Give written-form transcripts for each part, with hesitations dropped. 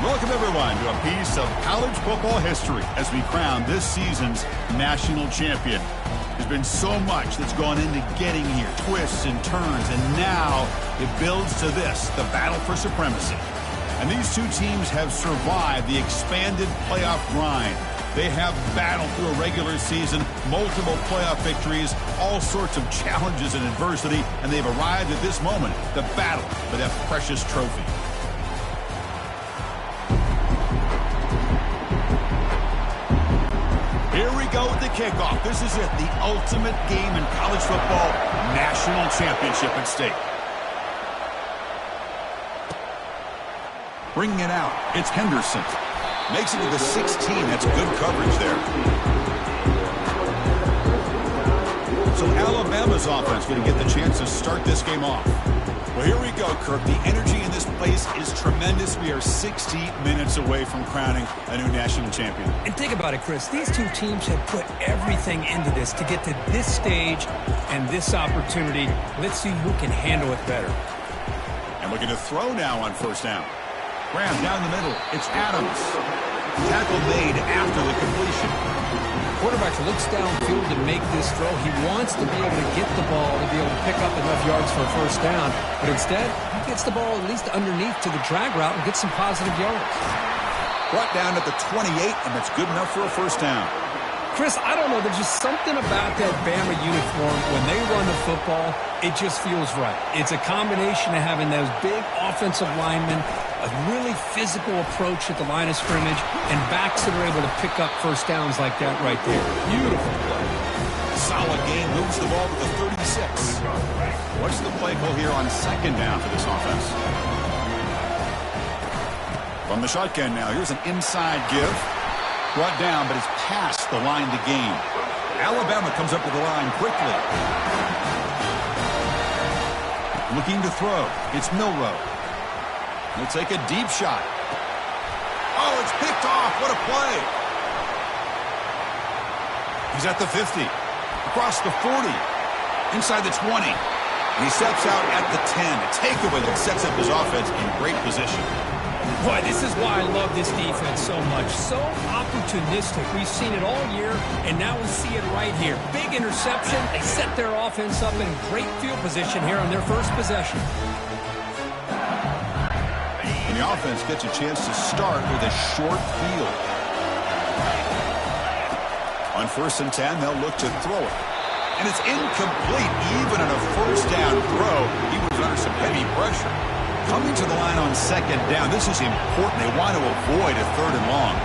Welcome, everyone, to a piece of college football history as we crown this season's national champion. There's been so much that's gone into getting here, twists and turns, and now it builds to this, the battle for supremacy. And these two teams have survived the expanded playoff grind. They have battled through a regular season, multiple playoff victories, all sorts of challenges and adversity, and they've arrived at this moment, the battle for that precious trophy. Here we go with the kickoff. This is it, the ultimate game in college football, national championship at stake. Bringing it out, it's Henderson. Makes it to the 16. That's good coverage there. So Alabama's offense going to get the chance to start this game off. Well, here we go, Kirk. The energy in this place is tremendous. We are 60 minutes away from crowning a new national champion. And think about it, Chris. These two teams have put everything into this to get to this stage and this opportunity. Let's see who can handle it better. And looking to throw now on first down. Graham down the middle. It's Adams. Tackle made after the completion. Quarterback looks downfield to make this throw. He wants to be able to get the ball to be able to pick up enough yards for a first down. But instead, he gets the ball at least underneath to the drag route and gets some positive yards. Brought down at the 28, and that's good enough for a first down. Chris, I don't know. There's just something about that Bama uniform. When they run the football, it just feels right. It's a combination of having those big offensive linemen, a really physical approach at the line of scrimmage, and backs that are able to pick up first downs like that right there. Beautiful play. Solid game, moves the ball to the 36. What's the play call here on second down for this offense? From the shotgun now, here's an inside give. Brought down, but it's past the line to gain. Alabama comes up to the line quickly. Looking to throw. It's Milroe. He'll take a deep shot. Oh, it's picked off. What a play. He's at the 50. Across the 40. Inside the 20. And he steps out at the 10. A takeaway that sets up his offense in great position. Boy, this is why I love this defense so much. So opportunistic. We've seen it all year, and now we see it right here. Big interception. They set their offense up in great field position here on their first possession. And the offense gets a chance to start with a short field. On 1st and 10, they'll look to throw it. And it's incomplete. Even on a first down throw, he was under some heavy pressure. Coming to the line on second down, this is important. They want to avoid a third and long.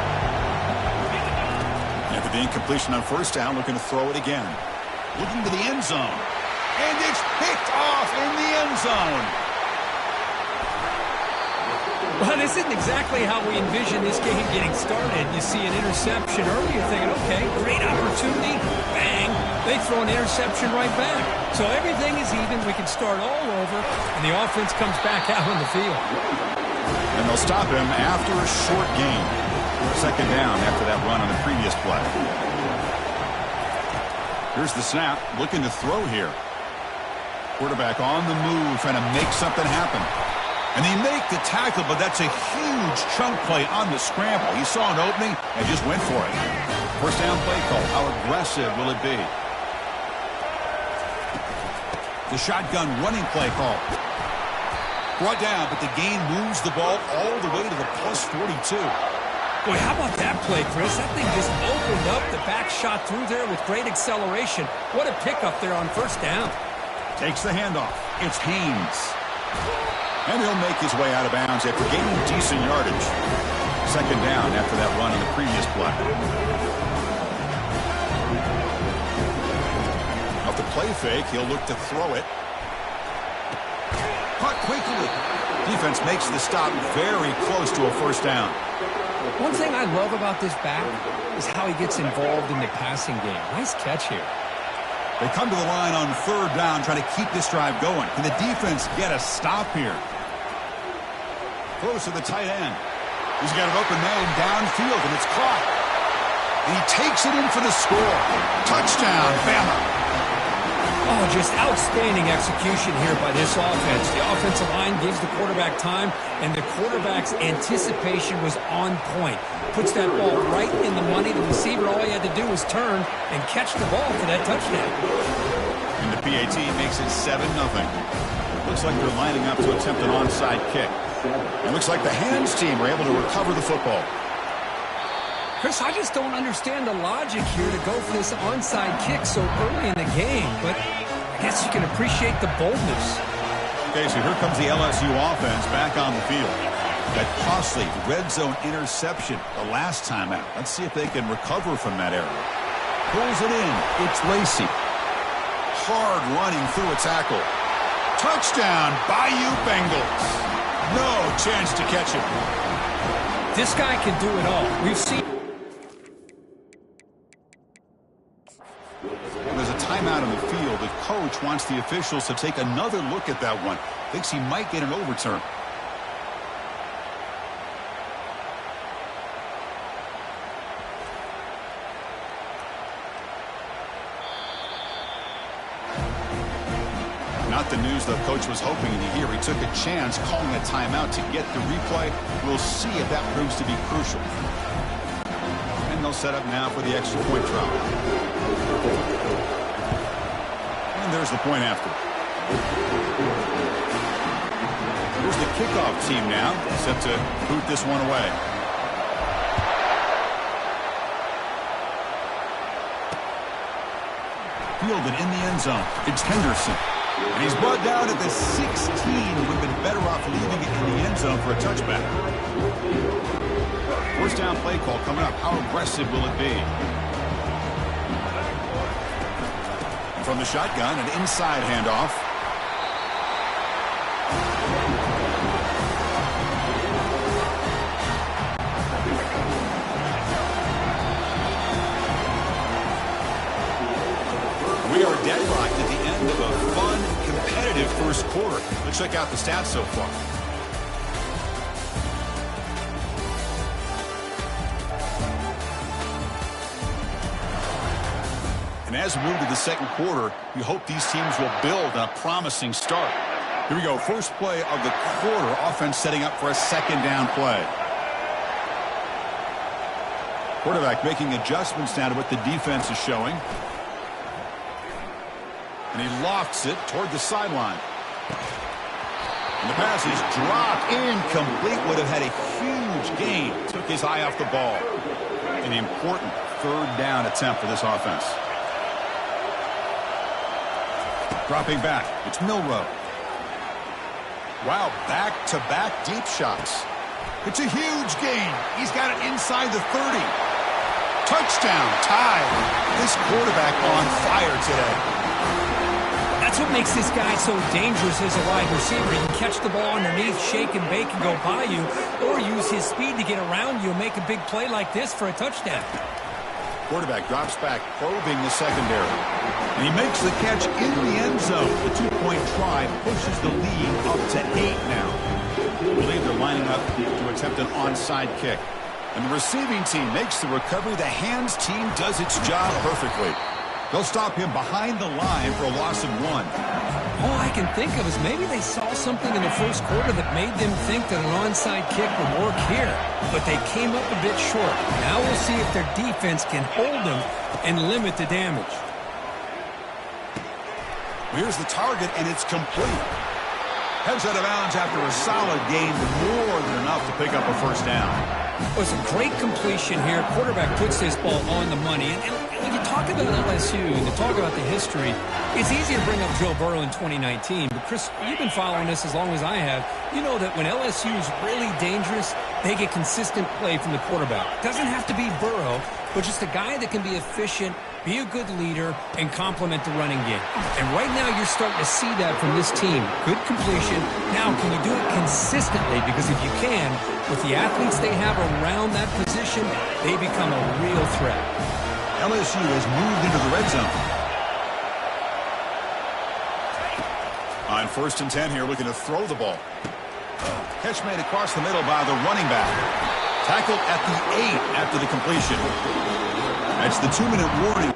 After the incompletion on first down, looking to throw it again. Looking to the end zone. And it's picked off in the end zone. Well, this isn't exactly how we envision this game getting started. You see an interception early, you're thinking, okay, great opportunity. Bang. They throw an interception right back. So everything is even. We can start all over, and the offense comes back out on the field. And they'll stop him after a short gain. Second down after that run on the previous play. Here's the snap. Looking to throw here. Quarterback on the move, trying to make something happen. And they make the tackle, but that's a huge chunk play on the scramble. He saw an opening and just went for it. First down play call. How aggressive will it be? The shotgun running play call. Brought down, but the gain moves the ball all the way to the plus 42. Boy, how about that play, Chris? That thing just opened up. The back shot through there with great acceleration. What a pickup there on first down. Takes the handoff. It's Haynes. And he'll make his way out of bounds after gaining decent yardage. Second down after that run on the previous play. Off the play fake, he'll look to throw it. Caught quickly. Defense makes the stop very close to a first down. One thing I love about this back is how he gets involved in the passing game. Nice catch here. They come to the line on third down, trying to keep this drive going. Can the defense get a stop here? Close to the tight end. He's got an open man downfield, and it's caught. And he takes it in for the score. Touchdown, Bama. Oh, just outstanding execution here by this offense. The offensive line gives the quarterback time, and the quarterback's anticipation was on point. Puts that ball right in the money. The receiver, all he had to do was turn and catch the ball for that touchdown. And the PAT makes it 7-0. Looks like they're lining up to attempt an onside kick. It looks like the hands team are able to recover the football. Chris, I just don't understand the logic here to go for this onside kick so early in the game, but I guess you can appreciate the boldness. Okay, so here comes the LSU offense back on the field. That costly red zone interception the last time out. Let's see if they can recover from that area. Pulls it in. It's Lacy. Hard running through a tackle. Touchdown, Bayou Bengals. No chance to catch him. This guy can do it all. We've seen... There's a timeout on the field. The coach wants the officials to take another look at that one. Thinks he might get an overturn. Not the news the coach was hoping to hear. He took a chance calling a timeout to get the replay. We'll see if that proves to be crucial. And they'll set up now for the extra point try. And there's the point after. Here's the kickoff team now, set to boot this one away. Fielded in the end zone. It's Henderson. And he's brought down at the 16. Would have been better off leaving it in the end zone for a touchback. First down play call coming up. How aggressive will it be? From the shotgun, an inside handoff. We are deadlocked at the end of a fun, competitive first quarter. Let's check out the stats so far. And as we move to the second quarter, we hope these teams will build on a promising start. Here we go. First play of the quarter. Offense setting up for a second down play. Quarterback making adjustments now to what the defense is showing. And he lofts it toward the sideline. And the pass is dropped. Incomplete. Would have had a huge gain. Took his eye off the ball. An important third down attempt for this offense. Dropping back. It's Milroe. Wow, back-to-back deep shots. It's a huge gain. He's got it inside the 30. Touchdown, tied. This quarterback on fire today. That's what makes this guy so dangerous as a wide receiver. He can catch the ball underneath, shake and bake and go by you, or use his speed to get around you and make a big play like this for a touchdown. Quarterback drops back, probing the secondary. And he makes the catch in the end zone. The two-point try pushes the lead up to 8 now. I believe they're lining up to attempt an onside kick. And the receiving team makes the recovery. The hands team does its job perfectly. They'll stop him behind the line for a loss of 1. All I can think of is maybe they saw something in the first quarter that made them think that an onside kick would work here. But they came up a bit short. Now we'll see if their defense can hold them and limit the damage. Here's the target, and it's complete. Heads out of bounds after a solid gain, more than enough to pick up a first down. It was a great completion here. Quarterback puts this ball on the money. And when you talk about LSU and you talk about the history, it's easy to bring up Joe Burrow in 2019. But, Chris, you've been following this as long as I have. You know that when LSU is really dangerous, they get consistent play from the quarterback. Doesn't have to be Burrow, but just a guy that can be efficient, be a good leader, and complement the running game. And right now you're starting to see that from this team. Good completion. Now, can you do it consistently? Because if you can, with the athletes they have around that position, they become a real threat. LSU has moved into the red zone. On 1st and 10 here, looking to throw the ball. Catch made across the middle by the running back. Tackled at the 8 after the completion. That's the 2-minute warning.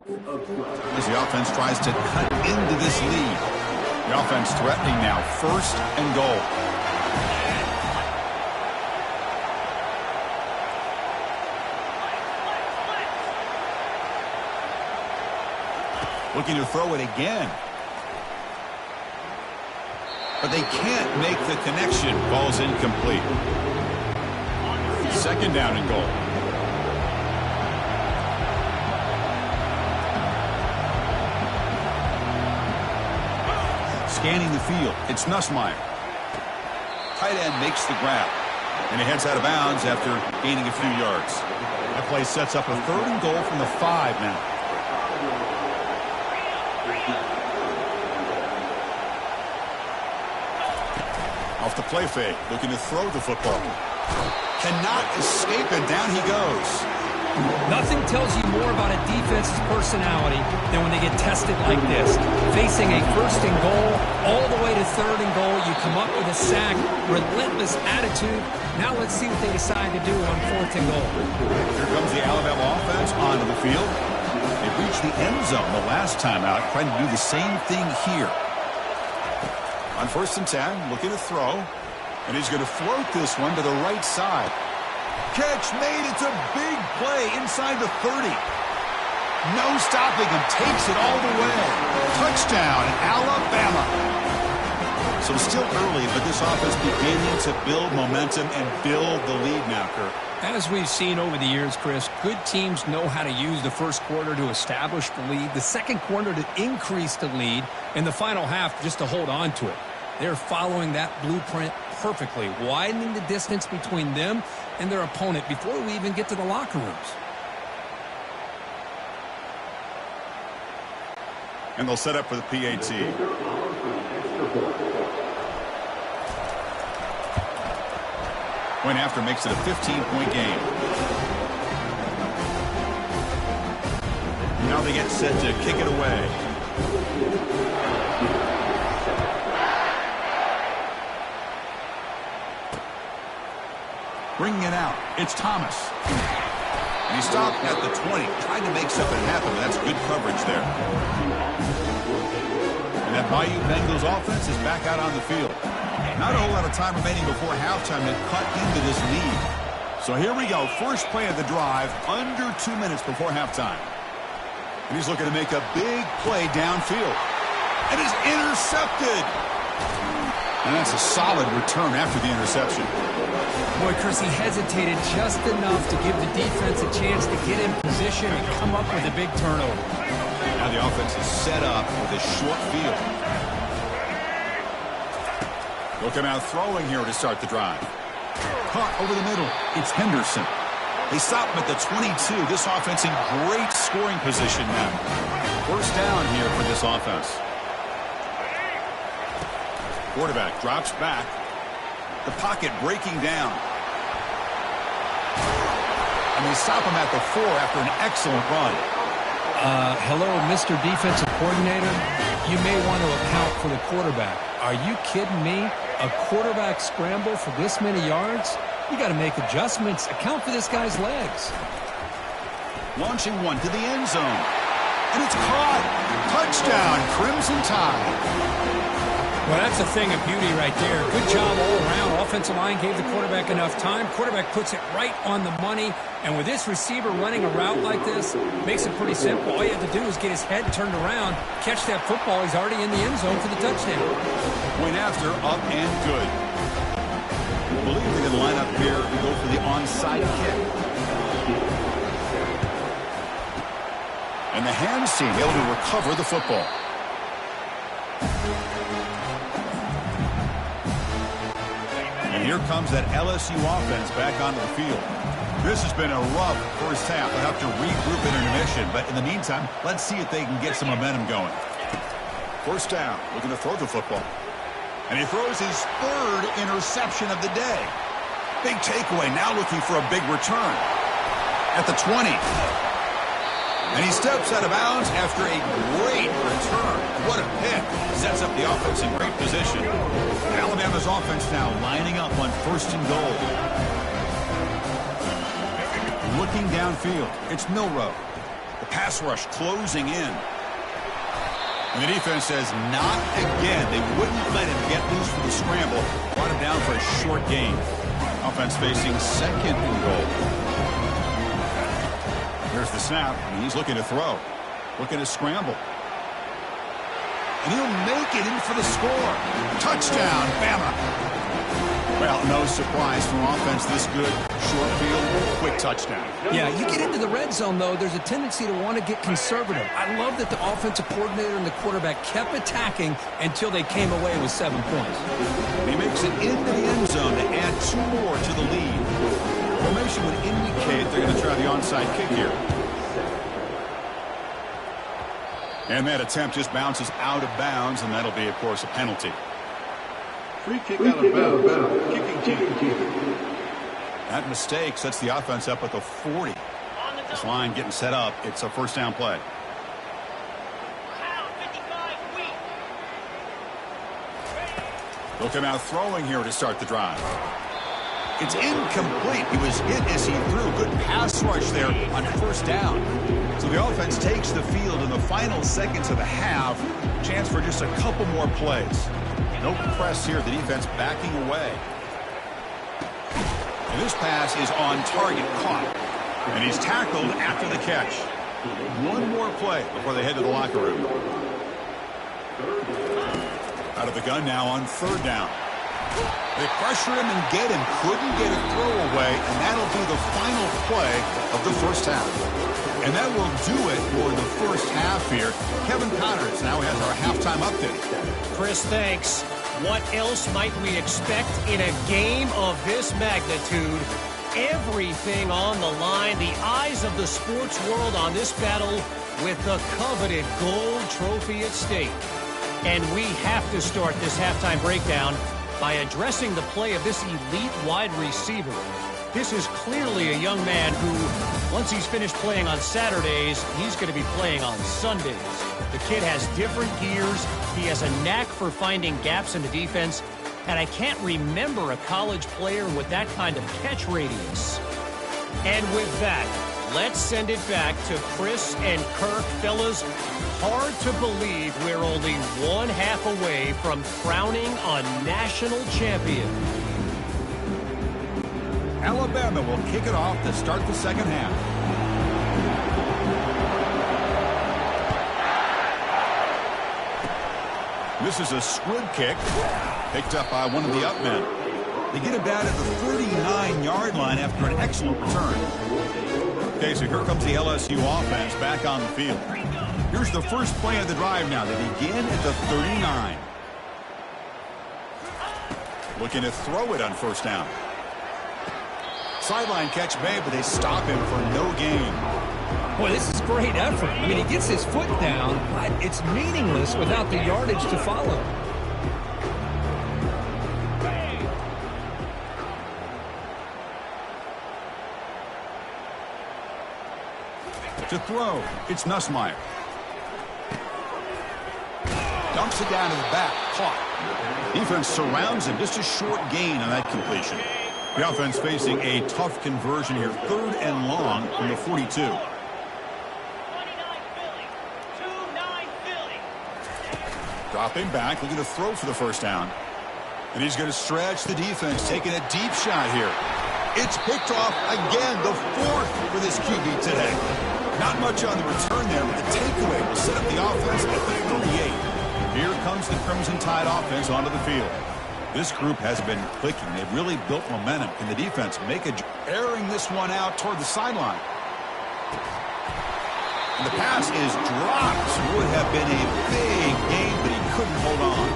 As the offense tries to cut into this lead. The offense threatening now, 1st and goal. Looking to throw it again. But they can't make the connection. Ball's incomplete. 2nd down and goal. Scanning the field. It's Nussmeier. Tight end makes the grab. And he heads out of bounds after gaining a few yards. That play sets up a 3rd and goal from the 5 now. Off the play fake, looking to throw the football. Cannot escape, and down he goes. Nothing tells you more about a defense's personality than when they get tested like this. Facing a 1st and goal, all the way to 3rd and goal, you come up with a sack, relentless attitude. Now let's see what they decide to do on 4th and goal. Here comes the Alabama offense onto the field. They reached the end zone the last time out, trying to do the same thing here. On 1st and 10, looking to throw. And he's going to float this one to the right side. Catch made. It's a big play inside the 30. No stopping him. Takes it all the way. Touchdown, Alabama. So still early, but this offense beginning to build momentum and build the lead now, Kirk. As we've seen over the years, Chris, good teams know how to use the 1st quarter to establish the lead, the 2nd quarter to increase the lead, and the final half just to hold on to it. They're following that blueprint perfectly, widening the distance between them and their opponent before we even get to the locker rooms. And they'll set up for the PAT. Point after makes it a 15-point game. Now they get set to kick it away. Bringing it out. It's Thomas. And he stopped at the 20. Tried to make something happen, but that's good coverage there. And that Bayou Bengals offense is back out on the field. Not a whole lot of time remaining before halftime to cut into this lead. So here we go. First play of the drive, under 2 minutes before halftime. And he's looking to make a big play downfield. And is intercepted. And that's a solid return after the interception. Boy, Chris, he hesitated just enough to give the defense a chance to get in position and come up with a big turnover. Now the offense is set up with a short field. They'll come out throwing here to start the drive. Caught over the middle. It's Henderson. They stop him at the 22. This offense in great scoring position now. 1st down here for this offense. Quarterback drops back. The pocket breaking down. And they stop him at the 4 after an excellent run. Hello, Mr. Defensive Coordinator. You may want to account for the quarterback. Are you kidding me? A quarterback scramble for this many yards? You got to make adjustments. Account for this guy's legs. Launching one to the end zone. And it's caught. Touchdown, Crimson Tide. Well, that's a thing of beauty right there. Good job all around. Offensive line gave the quarterback enough time. Quarterback puts it right on the money. And with this receiver running a route like this, makes it pretty simple. All you have to do is get his head turned around, catch that football. He's already in the end zone for the touchdown. Point after, up and good. I believe they're going to line up here and go for the onside kick. And the hands team able to recover the football. And here comes that LSU offense back onto the field. This has been a rough first half. They'll have to regroup in intermission. But in the meantime, let's see if they can get some momentum going. 1st down, looking to throw the football. And he throws his 3rd interception of the day. Big takeaway, now looking for a big return. At the 20. And he steps out of bounds after a great return. What a pick. Sets up the offense in great position. And Alabama's offense now lining up on 1st and goal. Looking downfield, it's Milroe. The pass rush closing in. And the defense says, not again. They wouldn't let him get loose for the scramble. Brought him down for a short gain. Offense facing second and goal. Here's the snap, and he's looking to throw. Looking to scramble. And he'll make it in for the score. Touchdown, Bama. Well, no surprise from offense this good. Short field, quick touchdown. Yeah, you get into the red zone, though, there's a tendency to want to get conservative. I love that the offensive coordinator and the quarterback kept attacking until they came away with 7 points. He makes it into the end zone to add 2 more to the lead. Formation would indicate they're going to try the onside kick here. And that attempt just bounces out of bounds, and that'll be, of course, a penalty. Free kick out of bounds. Kicking team. That mistake sets the offense up at the 40. This line getting set up. It's a first down play. They'll come out throwing here to start the drive. It's incomplete. He was hit as he threw. Good pass rush there on first down. So the offense takes the field in the final seconds of the half. Chance for just a couple more plays. No press here. The defense backing away. And this pass is on target, caught. And he's tackled after the catch. One more play before they head to the locker room. Out of the gun now on third down. They pressure him and get him. Couldn't get a throw away, and that'll be the final play of the first half. And that will do it for the first half here. Kevin Connors now has our halftime update. Chris, thanks. What else might we expect in a game of this magnitude? Everything on the line. The eyes of the sports world on this battle with the coveted gold trophy at stake. And we have to start this halftime breakdown by addressing the play of this elite wide receiver. This is clearly a young man who, once he's finished playing on Saturdays, he's going to be playing on Sundays. The kid has different gears. He has a knack for finding gaps in the defense. And I can't remember a college player with that kind of catch radius. And with that, let's send it back to Chris and Kirk. Fellas, hard to believe we're only one half away from crowning a national champion. Alabama will kick it off to start the second half. This is a squib kick, picked up by one of the up men. They get him down at the 39-yard line after an excellent return. Okay, so here comes the LSU offense back on the field. Here's the first play of the drive now. They begin at the 39. Looking to throw it on first down. Sideline catch made, but they stop him for no gain. Boy, this is great effort. I mean, he gets his foot down, but it's meaningless without the yardage to follow. To throw, it's Nussmeier. Dumps it down to the back, caught. Defense surrounds him, just a short gain on that completion. The offense facing a tough conversion here, third and long from the 42. Dropping back, looking to throw for the first down. And he's going to stretch the defense, taking a deep shot here. It's picked off again, the fourth for this QB today. Not much on the return there, but the takeaway will set up the offense at the 38. Here comes the Crimson Tide offense onto the field. This group has been clicking. They've really built momentum. Can the defense make a... airing this one out toward the sideline. And the pass is dropped. Would have been a big gain, but he couldn't hold on.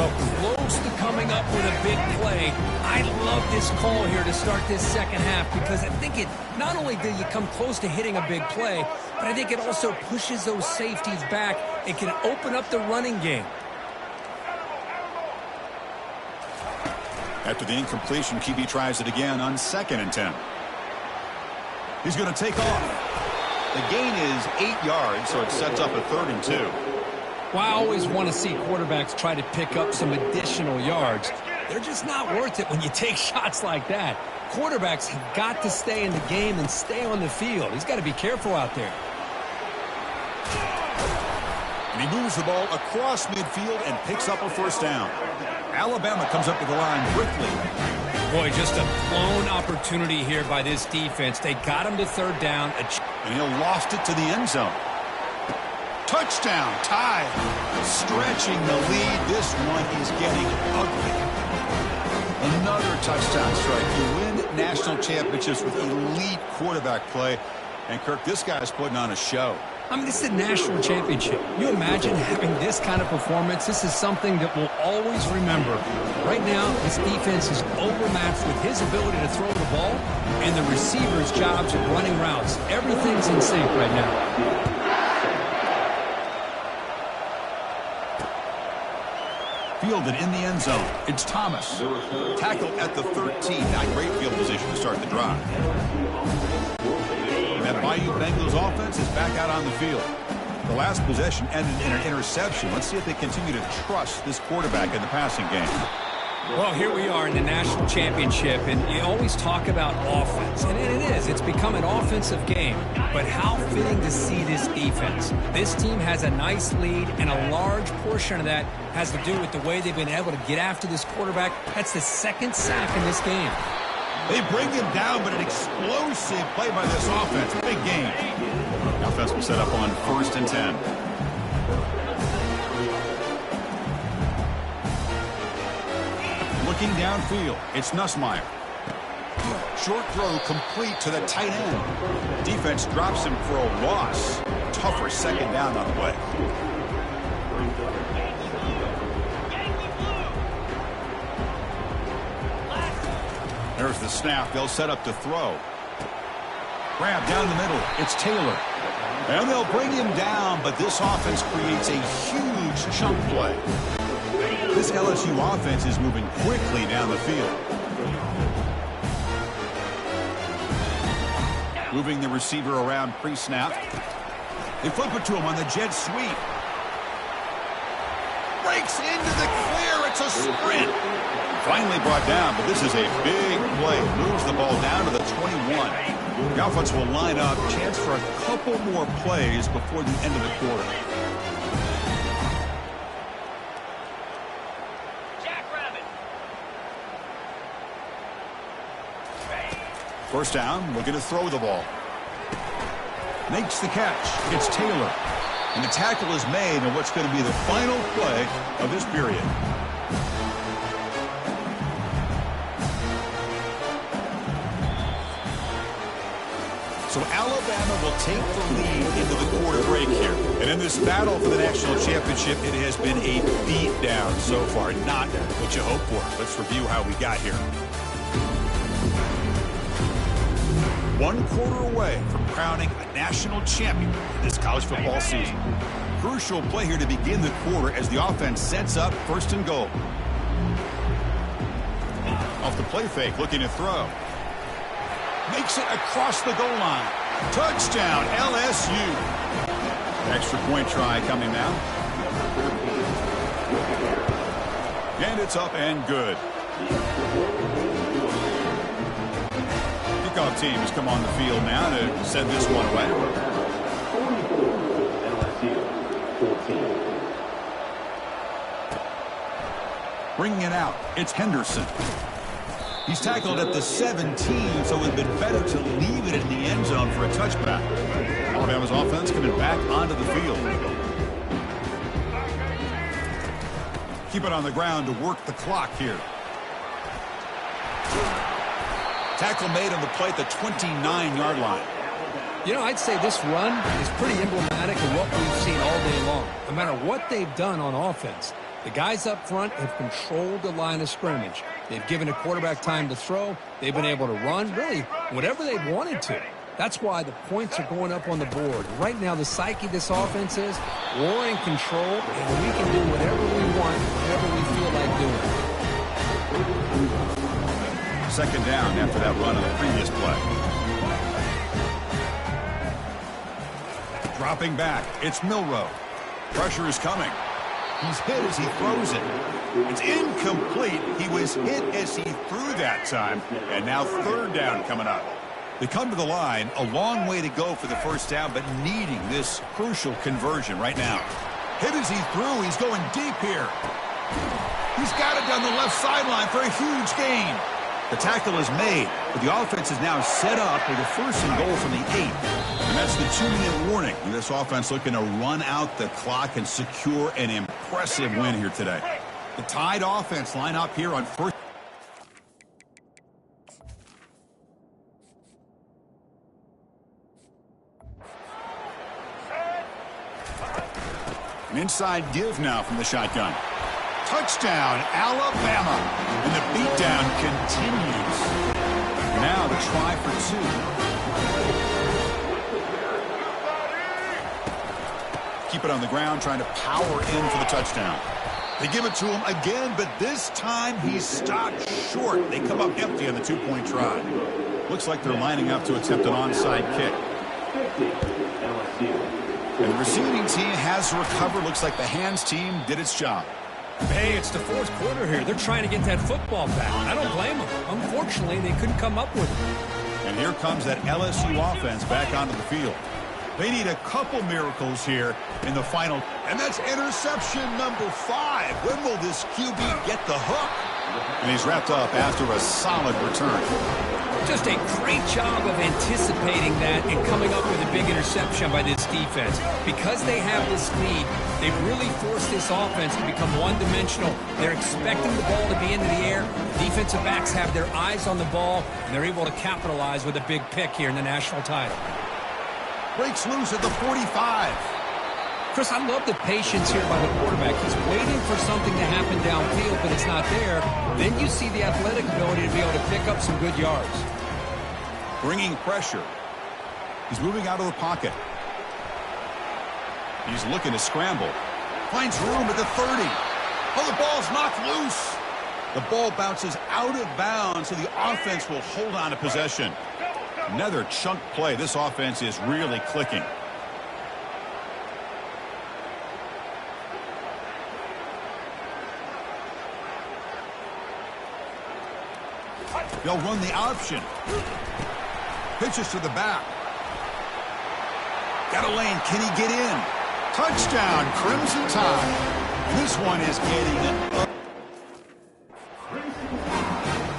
Well, close to coming up with a big play. I love this call here to start this second half because I think it not only do you come close to hitting a big play, but I think it also pushes those safeties back. It can open up the running game. After the incompletion, QB tries it again on 2nd and 10. He's going to take off. The gain is 8 yards, so it sets up a 3rd and 2. Well, I always want to see quarterbacks try to pick up some additional yards. They're just not worth it when you take shots like that. Quarterbacks have got to stay in the game and stay on the field. He's got to be careful out there. And he moves the ball across midfield and picks up a first down. Alabama comes up to the line quickly. Boy, just a blown opportunity here by this defense. They got him to third down. And he lost it to the end zone. Touchdown, tied. Stretching the lead. This one is getting ugly. Another touchdown strike. You win national championships with elite quarterback play. And, Kirk, this guy's putting on a show. I mean, this is a national championship. You imagine having this kind of performance? This is something that we'll always remember. Right now, his defense is overmatched with his ability to throw the ball and the receivers' jobs of running routes. Everything's in sync right now. Fielded in the end zone. It's Thomas. Tackled at the 13. Not great field position to start the drive. That Bayou Bengals offense is back out on the field. The last possession ended in an interception. Let's see if they continue to trust this quarterback in the passing game. Well, here we are in the national championship, and you always talk about offense, and it is. It's become an offensive game. But how fitting to see this defense. This team has a nice lead, and a large portion of that has to do with the way they've been able to get after this quarterback. That's the second sack in this game. They bring him down, but an explosive play by this offense. Big game. The offense will set up on 1st and 10. Looking downfield, it's Nussmeier. Short throw complete to the tight end. Defense drops him for a loss. Tougher second down on the way. There's the snap. They'll set up to throw. Grab down the middle. It's Taylor. And they'll bring him down, but this offense creates a huge chunk play. This LSU offense is moving quickly down the field. Moving the receiver around pre-snap. They flip it to him on the jet sweep. Breaks into the clear. It's a sprint. Finally brought down, but this is a big play. Moves the ball down to the 21. The offense will line up. Chance for a couple more plays before the end of the quarter. First down, looking to throw the ball. Makes the catch. It's Taylor. And the tackle is made on what's going to be the final play of this period. So Alabama will take the lead into the quarter break here. And in this battle for the national championship, it has been a beatdown so far. Not what you hope for. Let's review how we got here. 1 quarter away from crowning a national champion this college football season. Crucial play here to begin the quarter as the offense sets up 1st and goal. Off the play fake, looking to throw. Makes it across the goal line. Touchdown, LSU. Extra point try coming now. And it's up and good. Kickoff team has come on the field now to send this one away. Bringing it out, it's Henderson. He's tackled at the 17, so it would have been better to leave it in the end zone for a touchback. Alabama's offense coming back onto the field. Keep it on the ground to work the clock here. Tackle made on the play at the 29-yard line. You know, I'd say this run is pretty emblematic of what we've seen all day long. No matter what they've done on offense, the guys up front have controlled the line of scrimmage. They've given a quarterback time to throw. They've been able to run, really, whatever they've wanted to. That's why the points are going up on the board. Right now, the psyche of this offense is we're in control, and we can do whatever we want, whatever we feel like doing. Second down after that run on the previous play. Dropping back, it's Milroe. Pressure is coming. He's hit as he throws it. It's incomplete. He was hit as he threw that time. And now third down coming up. They come to the line. A long way to go for the first down, but needing this crucial conversion right now. Hit as he threw. He's going deep here. He's got it down the left sideline for a huge gain. The tackle is made, but the offense is now set up with a 1st and goal from the 8. And that's the 2-minute warning. And this offense looking to run out the clock and secure an impressive win here today. The Tide offense line up here on 1st. An inside give now from the shotgun. Touchdown, Alabama. And the beatdown continues. Now the try for 2. Keep it on the ground, trying to power in for the touchdown. They give it to him again, but this time he's stopped short. They come up empty on the 2-point try. Looks like they're lining up to attempt an onside kick. And the receiving team has recovered. Looks like the hands team did its job. Hey, it's the 4th quarter here. They're trying to get that football back. I don't blame them. Unfortunately, they couldn't come up with it. And here comes that LSU offense back onto the field. They need a couple miracles here in the final. And that's interception number 5. When will this QB get the hook? And he's wrapped up after a solid return. Just a great job of anticipating that and coming up with a big interception by this defense. Because they have this lead, they've really forced this offense to become one-dimensional. They're expecting the ball to be into the air. The defensive backs have their eyes on the ball, and they're able to capitalize with a big pick here in the national title. Breaks loose at the 45. Chris, I love the patience here by the quarterback. He's waiting for something to happen downfield, but it's not there. Then you see the athletic ability to be able to pick up some good yards. Bringing pressure. He's moving out of the pocket. He's looking to scramble. Finds room at the 30. Oh, the ball's knocked loose. The ball bounces out of bounds, so the offense will hold on to possession. Another chunk play. This offense is really clicking. They'll run the option. Pitches to the back. Got a lane. Can he get in? Touchdown, Crimson Tide. This one is getting up.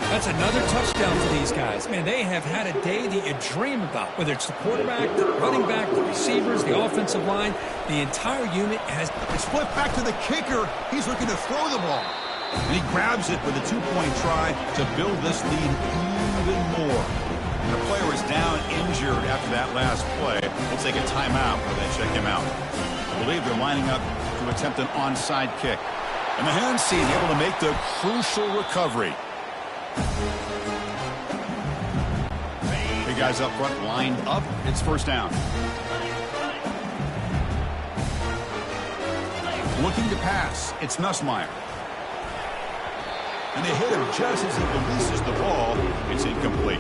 That's another touchdown for these guys. Man, they have had a day that you dream about. Whether it's the quarterback, the running back, the receivers, the offensive line, the entire unit has... It's flipped back to the kicker. He's looking to throw the ball. And he grabs it with a 2-point try to build this lead even more. And the player is down injured after that last play. We'll take a timeout while they check him out. I believe they're lining up to attempt an onside kick. And the hands team able to make the crucial recovery. Big guys up front lined up. It's 1st down. Looking to pass. It's Nussmeier. And they hit him just as he releases the ball. It's incomplete.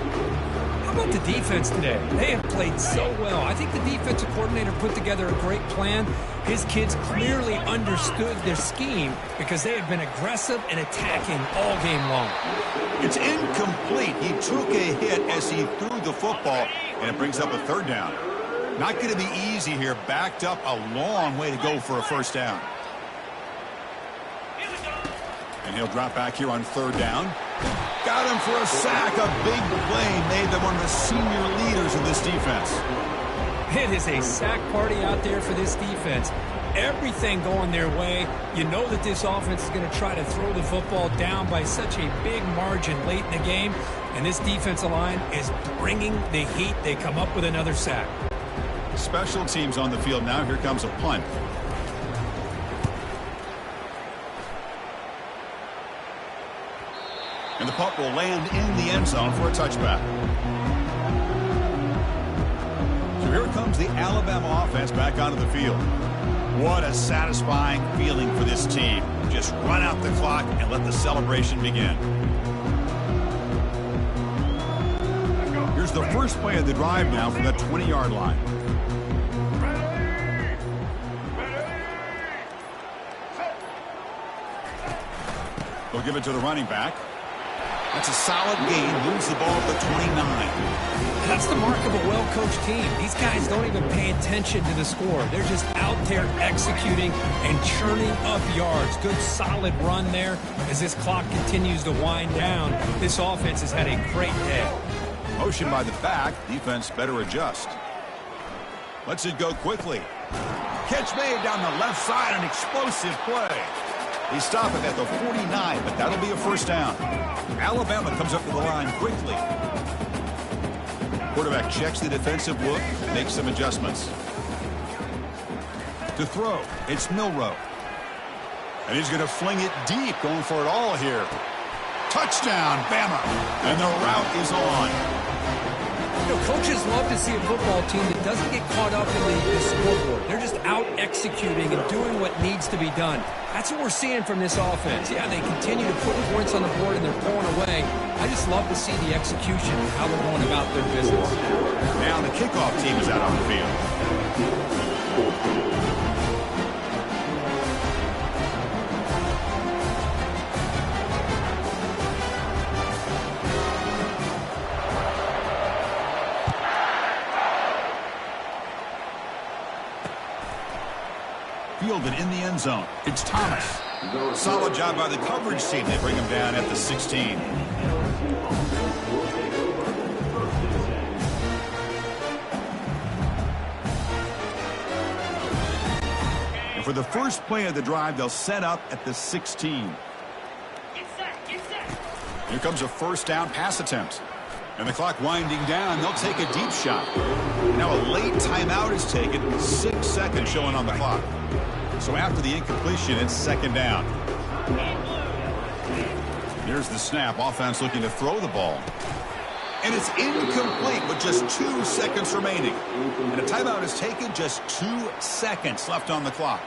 How about the defense today? They have played so well. I think the defensive coordinator put together a great plan. His kids clearly understood their scheme because they have been aggressive and attacking all game long. It's incomplete. He took a hit as he threw the football, and it brings up a 3rd down. Not going to be easy here. Backed up a long way to go for a 1st down. And he'll drop back here on 3rd down. Got him for a sack. A big play made them one of the senior leaders in this defense. It is a sack party out there for this defense. Everything going their way. You know that this offense is going to try to throw the football down by such a big margin late in the game. And this defensive line is bringing the heat. They come up with another sack. Special teams on the field now. Here comes a punt. And the punt will land in the end zone for a touchback. So here comes the Alabama offense back onto the field. What a satisfying feeling for this team. Just run out the clock and let the celebration begin. Here's the first play of the drive now from the 20-yard line. They'll give it to the running back. That's a solid gain. Moves the ball to the 29. That's the mark of a well-coached team. These guys don't even pay attention to the score. They're just out there executing and churning up yards. Good, solid run there. As this clock continues to wind down, this offense has had a great day. Motion by the back. Defense better adjust. Lets it go quickly. Catch made down the left side. An explosive play. They stop it at the 49, but that'll be a first down. Alabama comes up to the line quickly. Quarterback checks the defensive look, makes some adjustments. To throw, it's Milroe. And he's going to fling it deep, going for it all here. Touchdown, Bama. And the route is on. You know, coaches love to see a football team that doesn't get caught up in the scoreboard. They're just out executing and doing what needs to be done. That's what we're seeing from this offense. Yeah, they continue to put points on the board and they're pulling away. I just love to see the execution and how they're going about their business. Now the kickoff team is out on the field. Fielded in the end zone. It's Thomas. Solid job by the coverage team. They bring him down at the 16. And for the first play of the drive, they'll set up at the 16. Here comes a first down pass attempt. And the clock winding down, they'll take a deep shot. Now a late timeout is taken. 6 seconds showing on the clock. So after the incompletion, it's second down. Here's the snap. Offense looking to throw the ball. And it's incomplete with just 2 seconds remaining. And a timeout is taken, just 2 seconds left on the clock.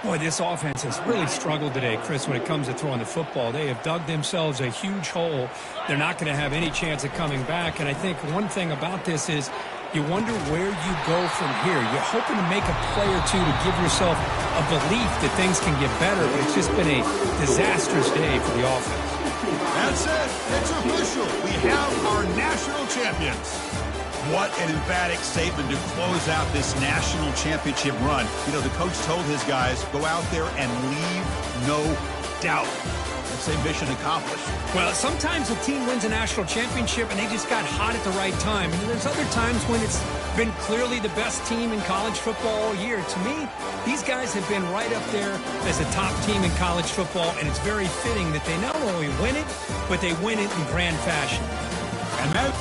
Boy, this offense has really struggled today, Chris, when it comes to throwing the football. They have dug themselves a huge hole. They're not going to have any chance of coming back. And I think one thing about this is you wonder where you go from here. You're hoping to make a play or two to give yourself a belief that things can get better, but it's just been a disastrous day for the offense. That's it. It's official. We have our national champions. What an emphatic statement to close out this national championship run. You know, the coach told his guys, go out there and leave no doubt. Let's say mission accomplished. Well, sometimes a team wins a national championship and they just got hot at the right time. And there's other times when it's been clearly the best team in college football all year. To me, these guys have been right up there as a top team in college football, and it's very fitting that they not only win it, but they win it in grand fashion. And that